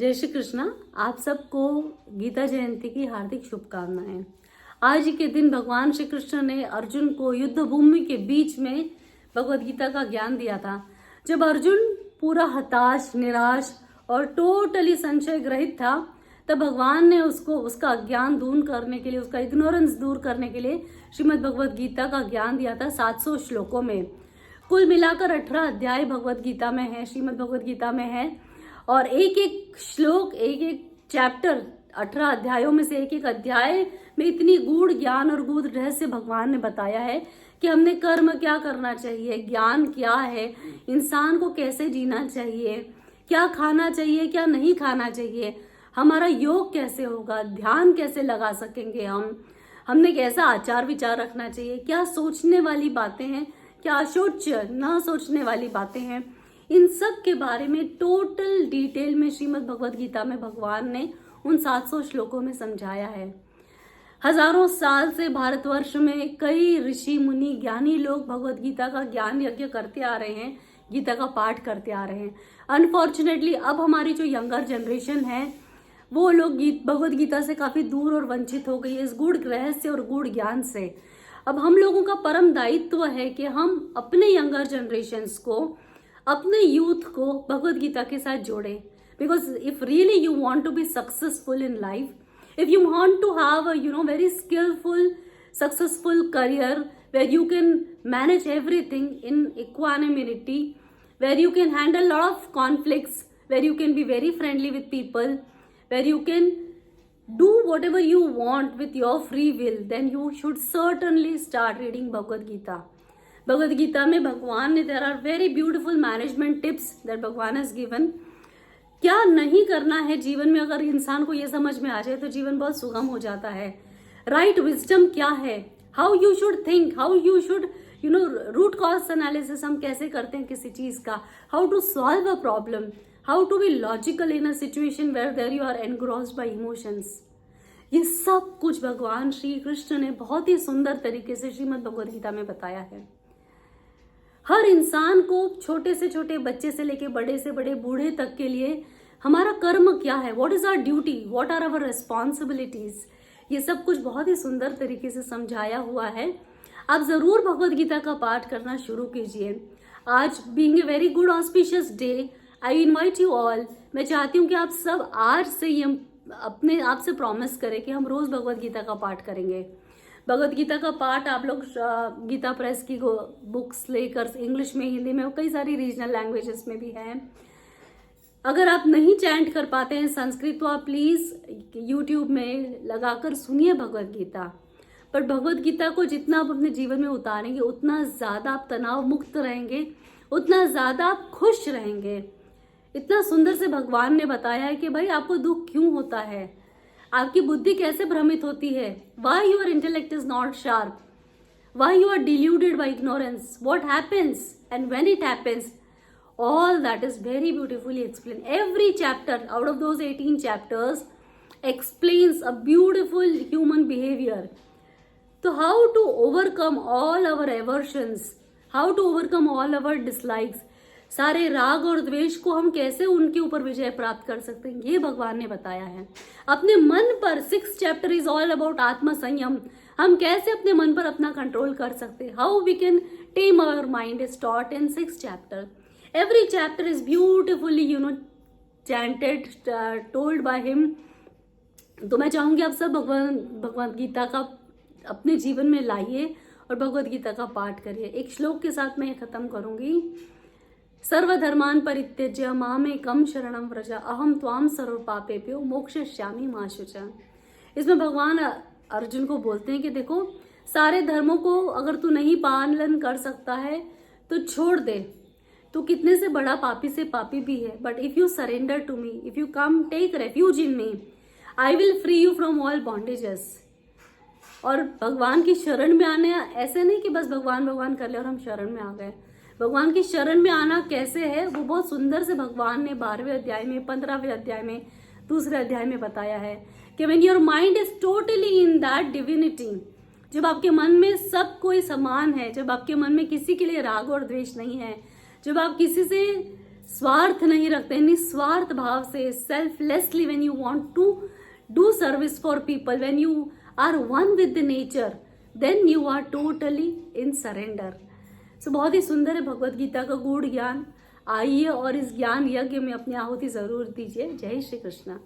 जय श्री कृष्णा। आप सबको गीता जयंती की हार्दिक शुभकामनाएं। आज के दिन भगवान श्री कृष्ण ने अर्जुन को युद्ध भूमि के बीच में भगवत गीता का ज्ञान दिया था। जब अर्जुन पूरा हताश, निराश और टोटली संशय ग्रहित था, तब भगवान ने उसको उसका ज्ञान दूर करने के लिए, उसका इग्नोरेंस दूर करने के लिए श्रीमद् भगवत गीता का ज्ञान दिया था 700 श्लोकों में। कुल मिलाकर 18 अध्याय भगवत गीता में है, श्रीमद् भगवत गीता में है। और एक एक श्लोक, एक एक चैप्टर, 18 अध्यायों में से एक एक अध्याय में इतनी गूढ़ ज्ञान और गूढ़ रहस्य भगवान ने बताया है कि हमने कर्म क्या करना चाहिए, ज्ञान क्या है, इंसान को कैसे जीना चाहिए, क्या खाना चाहिए, क्या नहीं खाना चाहिए, हमारा योग कैसे होगा, ध्यान कैसे लगा सकेंगे हमने कैसा आचार विचार रखना चाहिए, क्या सोचने वाली बातें हैं, क्या अशोच्य न सोचने वाली बातें हैं। इन सब के बारे में टोटल डिटेल में श्रीमद् भगवत गीता में भगवान ने उन 700 श्लोकों में समझाया है। हजारों साल से भारतवर्ष में कई ऋषि मुनि ज्ञानी लोग भगवत गीता का ज्ञान यज्ञ करते आ रहे हैं, गीता का पाठ करते आ रहे हैं। अनफॉर्चुनेटली अब हमारी जो यंगर जनरेशन है वो लोग भगवत गीता से काफी दूर और वंचित हो गई है, इस गूढ़ रहस्य और गूढ़ ज्ञान से। अब हम लोगों का परम दायित्व है कि हम अपने यंगर जनरेशन्स को, अपने यूथ को भगवत गीता के साथ जोड़े। Because if really you want to be successful in life, if you want to have a very skillful, successful career where you can manage everything in equanimity, where you can handle a lot of conflicts, where you can be very friendly with people, where you can do whatever you want with your free will, then you should certainly start reading Bhagavad Gita. Bhagavad Gita में भगवान ने, there are very beautiful management tips that भगवान has given. क्या नहीं करना है जीवन में, अगर इंसान को ये समझ में आ जाए तो जीवन बहुत सुगम हो जाता है। राइट विजडम क्या है, how you should think, how you should root cause analysis हम कैसे करते हैं किसी चीज का, how to solve a problem, how to be logical in a situation where there you are engrossed by emotions. ये सब कुछ भगवान श्री कृष्ण ने बहुत ही सुंदर तरीके से श्रीमद् भगवद गीता में बताया है। हर इंसान को, छोटे से छोटे बच्चे से लेके बड़े से बड़े बूढ़े तक के लिए हमारा कर्म क्या है, what is our duty, what are our responsibilities, ये सब कुछ बहुत ही सुंदर तरीके से समझाया हुआ है। आप जरूर भगवद गीता का पाठ करना शुरू कीजिए। आज being a very good auspicious day, I invite you all. मैं चाहती हूँ कि आप सब आज से ये अपने आप से प्रॉमिस करें कि हम रोज भगवद गीता का पाठ करेंगे। भगवद गीता का पाठ आप लोग गीता प्रेस की बुक्स लेकर, इंग्लिश में, हिंदी में, कई सारी रीजनल लैंग्वेजेस में भी है। अगर आप नहीं चैंट कर पाते हैं संस्कृत तो आप प्लीज यूट्यूब में लगाकर सुनिए भगवद गीता। पर भगवद गीता को जितना आप अपने जीवन में उतारेंगे उतना ज्यादा आप तनाव मुक्त रहेंगे, उतना ज्यादा आप खुश रहेंगे। इतना सुंदर से भगवान ने बताया है कि भाई आपको दुख क्यों होता है, आपकी बुद्धि कैसे भ्रमित होती है, why your intellect is not sharp, why you are deluded by ignorance, what happens and when it happens, all that is very beautifully explained. Every chapter out of those 18 chapters explains a beautiful human behavior. So how to overcome all our aversions, how to overcome all our dislikes, सारे राग और द्वेष को हम कैसे उनके ऊपर विजय प्राप्त कर सकते हैं, ये भगवान ने बताया है। अपने मन पर 6th chapter is all about आत्म संयम, हम कैसे अपने मन पर अपना कंट्रोल कर सकते हैं, how we can tame our mind is taught in 6th chapter. Every chapter is beautifully chanted, told by him. तो मैं चाहूंगी आप सब भगवद गीता का अपने जीवन में लाइए और भगवद गीता का पाठ करिए। एक श्लोक के साथ मैं खत्म करूंगी। सर्वधर्मान परित्यज्य मामेकं शरणं व्रज अहम त्वाम सर्व पापेभ्यो मोक्षयिष्यामि मा शुचा। इसमें भगवान अर्जुन को बोलते हैं कि देखो, सारे धर्मों को अगर तू नहीं पालन कर सकता है तो छोड़ दे, तो कितने से बड़ा पापी से पापी भी है। But if you surrender to me, if you come take refuge in me, I will free you from all bondages. और भगवान की शरण में आने, ऐसे नहीं कि बस भगवान भगवान कर ले और हम शरण में आ गए। भगवान की शरण में आना कैसे है वो बहुत सुंदर से भगवान ने 12वें अध्याय में, 15वें अध्याय में, 2 अध्याय में बताया है कि when your mind is totally in that divinity, जब आपके मन में सब कोई समान है, जब आपके मन में किसी के लिए राग और द्वेष नहीं है, जब आप किसी से स्वार्थ नहीं रखते, निस्वार्थ भाव से, selflessly, when you want to do service for people, when you are one with the nature, then you are totally in surrender. So बहुत ही सुंदर है भगवत गीता का गूढ़ ज्ञान। आइए और इस ज्ञान यज्ञ में अपनी आहुति जरूर दीजिए। जय श्री कृष्णा।